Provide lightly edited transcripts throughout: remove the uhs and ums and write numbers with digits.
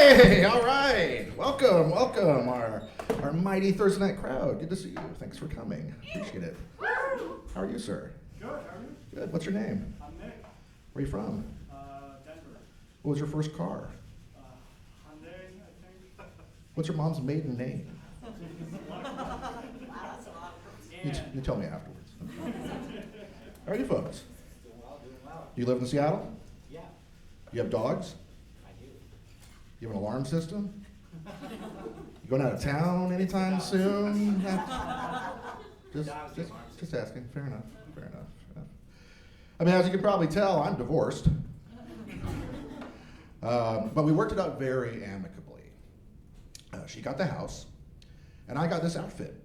Hey, all right. Welcome, welcome, our mighty Thursday night crowd. Good to see you. Thanks for coming. Appreciate it. How are you, sir? Good, how are you? Good. What's your name? I'm Nick, Where are you from? Denver. What was your first car? Hyundai, I think. What's your mom's maiden name? You tell me afterwards. How are you folks? Doing well. Do you live in Seattle? Yeah, You have dogs? I do. You have an alarm system? You going out of town anytime soon? Just asking. Fair enough. Fair enough. I mean, as you can probably tell, I'm divorced. But we worked it out very amicably. She got the house, and I got this outfit.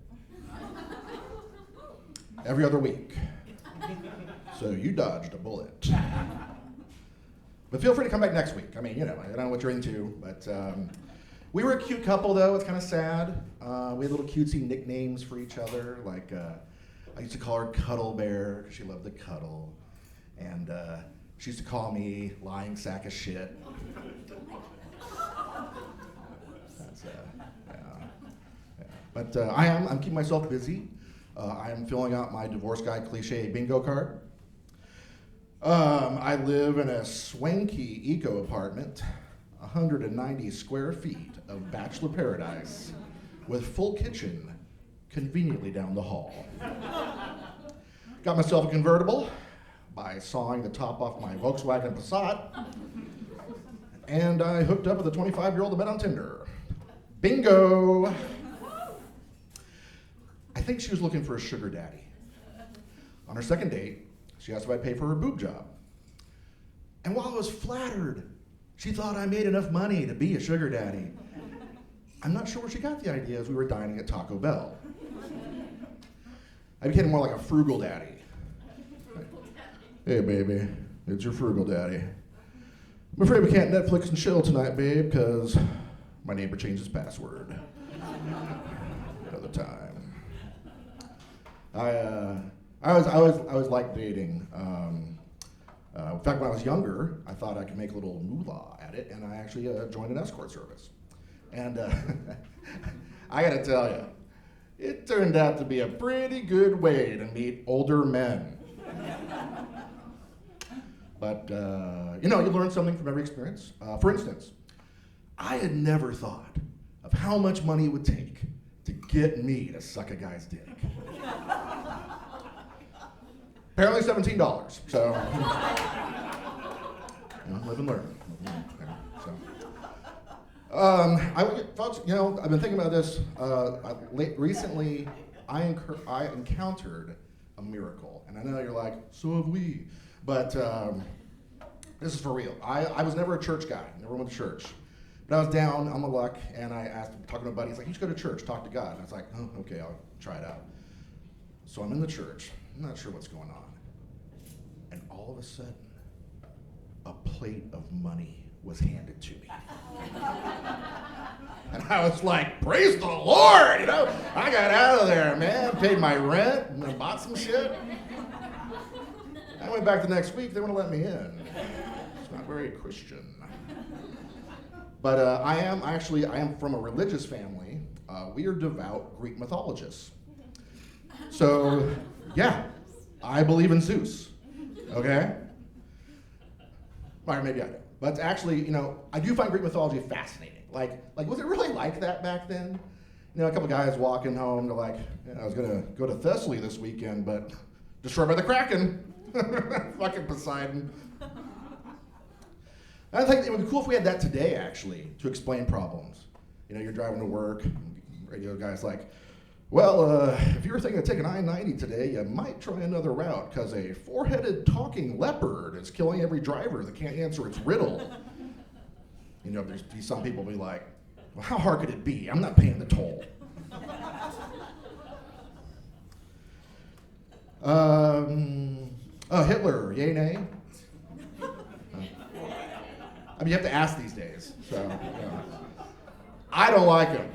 Every other week. So you dodged a bullet. But feel free to come back next week. I mean, I don't know what you're into, but we were a cute couple, though. It's kind of sad. We had little cutesy nicknames for each other. Like, I used to call her Cuddle Bear because she loved to cuddle. And she used to call me Lying Sack of Shit. That's, yeah. But I'm keeping myself busy. I am filling out my divorce guy cliche bingo card. I live in a swanky eco apartment, 190 square feet of bachelor paradise, with full kitchen conveniently down the hall. Got myself a convertible by sawing the top off my Volkswagen Passat, and I hooked up with a 25-year-old I met on Tinder. Bingo! I think she was looking for a sugar daddy. On her second date, she asked if I'd pay for her boob job. And while I was flattered, she thought I made enough money to be a sugar daddy. I'm not sure where she got the idea as we were dining at Taco Bell. I became more like a frugal daddy. Hey, baby, it's your frugal daddy. I'm afraid we can't Netflix and chill tonight, babe, because my neighbor changed his password. Another time. I always liked dating. In fact, when I was younger, I thought I could make a little moolah at it, and I actually joined an escort service. And I got to tell you, it turned out to be a pretty good way to meet older men. But you learn something from every experience. For instance, I had never thought of how much money it would take to get me to suck a guy's dick. Apparently $17, so live and learn. Folks, I've been thinking about this. Recently, I encountered a miracle, and I know you're like, so have we, but this is for real. I was never a church guy, never went to church. But I was down on my luck, and I asked, talking to a buddy, he's like, you should go to church, talk to God. And I was like, oh, okay, I'll try it out. So I'm in the church, I'm not sure what's going on. And all of a sudden, a plate of money was handed to me. And I was like, praise the Lord, I got out of there, man, paid my rent, and then bought some shit. I went back the next week, they wouldn't let me in. It's not very Christian. But I am from a religious family. We are devout Greek mythologists. So, yeah, I believe in Zeus, okay? Or maybe I don't. But actually, I do find Greek mythology fascinating. Like, was it really like that back then? A couple guys walking home, they're like, I was gonna go to Thessaly this weekend, but destroyed by the Kraken. Fucking Poseidon. I think it would be cool if we had that today, actually, to explain problems. You're driving to work, radio guy's like, well, if you were thinking of taking I-90 today, you might try another route, because a four-headed talking leopard is killing every driver that can't answer its riddle. There's some people be like, well, how hard could it be? I'm not paying the toll. Hitler, yay, nay? You have to ask these days, so. I don't like him.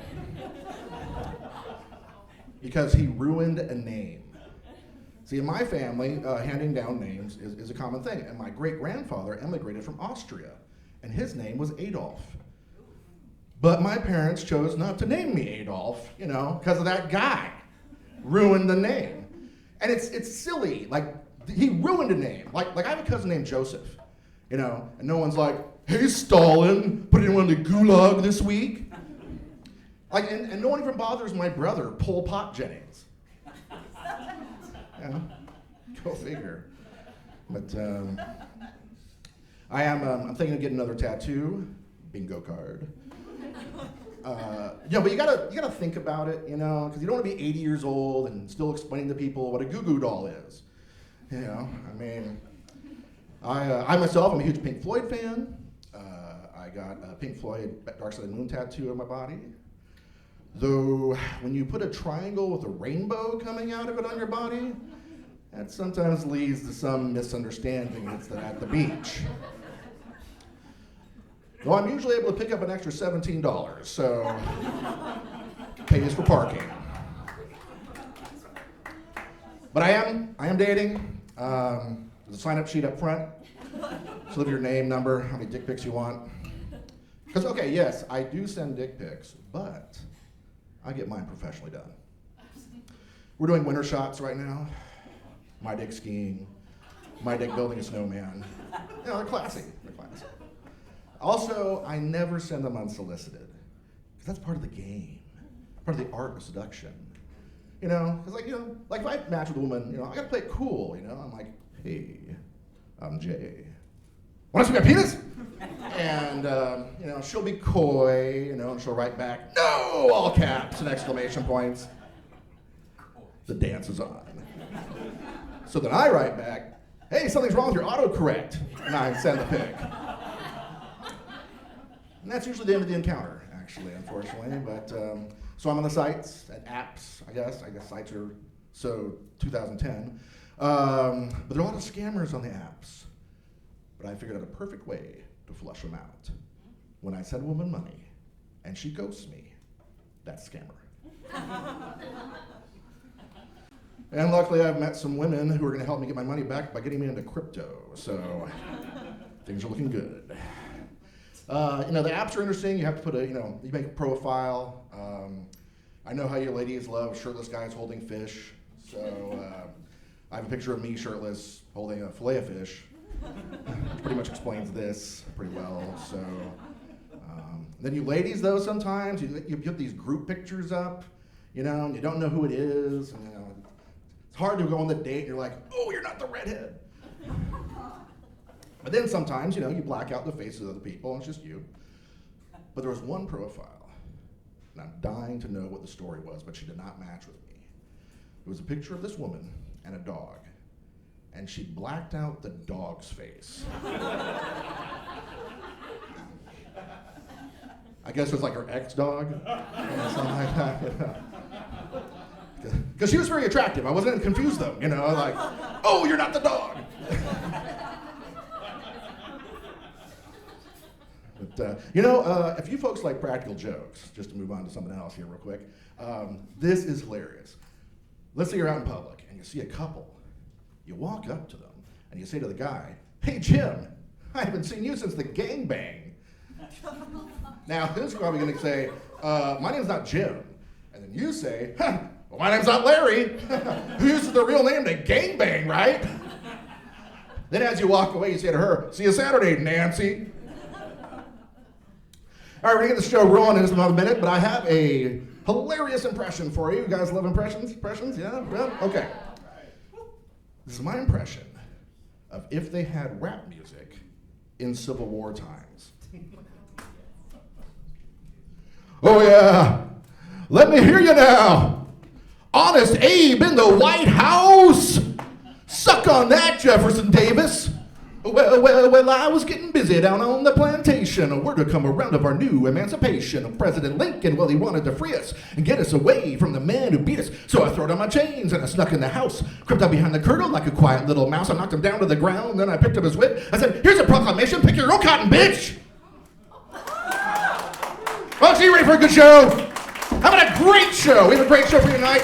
Because he ruined a name. See, in my family, handing down names is a common thing. And my great-grandfather emigrated from Austria, and his name was Adolf. But my parents chose not to name me Adolf, because of that guy. Ruined the name. And it's silly. Like, he ruined a name. Like I have a cousin named Joseph, and no one's like, hey, Stalin, put anyone in the gulag this week? Like, and no one even bothers my brother, Pol Pot Jennings. Go figure. But I'm thinking of getting another tattoo, bingo card. But you gotta think about it, because you don't want to be 80 years old and still explaining to people what a Goo Goo Doll is. I myself, I'm a huge Pink Floyd fan. I got a Pink Floyd Dark Side of the Moon tattoo on my body. Though, when you put a triangle with a rainbow coming out of it on your body, that sometimes leads to some misunderstanding at the beach. Though I'm usually able to pick up an extra $17, so pays for parking. But I am dating. There's a sign-up sheet up front. Just leave your name, number, how many dick pics you want. Because, okay, yes, I do send dick pics, but I get mine professionally done. We're doing winter shots right now. My dick skiing, my dick building a snowman. They're classy. Also, I never send them unsolicited, because that's part of the game, part of the art of seduction. Because like if I match with a woman, I gotta play it cool. I'm like, hey, I'm Jay. Want to see my penis? And she'll be coy, and she'll write back, no, all caps and exclamation points. The dance is on. So then I write back, hey, something's wrong with your autocorrect, and I send the pic. And that's usually the end of the encounter, actually, unfortunately. But so I'm on the sites and apps, I guess sites are so 2010. But there are a lot of scammers on the apps. But I figured out a perfect way to flush them out. When I send a woman money and she ghosts me, that's a scammer. And luckily I've met some women who are going to help me get my money back by getting me into crypto. So things are looking good. The apps are interesting. You have to put you make a profile. I know how you ladies love shirtless guys holding fish. So I have a picture of me shirtless holding a fillet of fish. Pretty much explains this pretty well. So then you ladies, though, sometimes you put these group pictures up, and you don't know who it is. And, it's hard to go on the date and you're like, oh, you're not the redhead. But then sometimes, you black out the faces of the people and it's just you. But there was one profile, and I'm dying to know what the story was, but she did not match with me. It was a picture of this woman and a dog, and she blacked out the dog's face. I guess it was like her ex-dog, something like that. Because she was very attractive. I wasn't confused though, like, oh, you're not the dog. But, if you folks like practical jokes, just to move on to something else here real quick, this is hilarious. Let's say you're out in public and you see a couple. You walk up to them and you say to the guy, hey, Jim, I haven't seen you since the gangbang. Now, this is probably going to say, my name's not Jim. And then you say, well, my name's not Larry. Who uses their real name to gangbang, right? Then as you walk away, you say to her, see you Saturday, Nancy. All right, we're gonna get the show rolling in just another minute, but I have a hilarious impression for you. You guys love impressions? Yeah? Okay. This is my impression of if they had rap music in Civil War times. Oh yeah, let me hear you now. Honest Abe in the White House. Suck on that, Jefferson Davis. Well, I was getting busy down on the plantation. Word would come around of our new emancipation. President Lincoln, well, he wanted to free us and get us away from the man who beat us. So I throwed on my chains and I snuck in the house. Crept up behind the curtain like a quiet little mouse. I knocked him down to the ground, then I picked up his whip. I said, here's a proclamation, pick your own cotton, bitch! Well, so you ready for a good show? How about a great show? We have a great show for you tonight.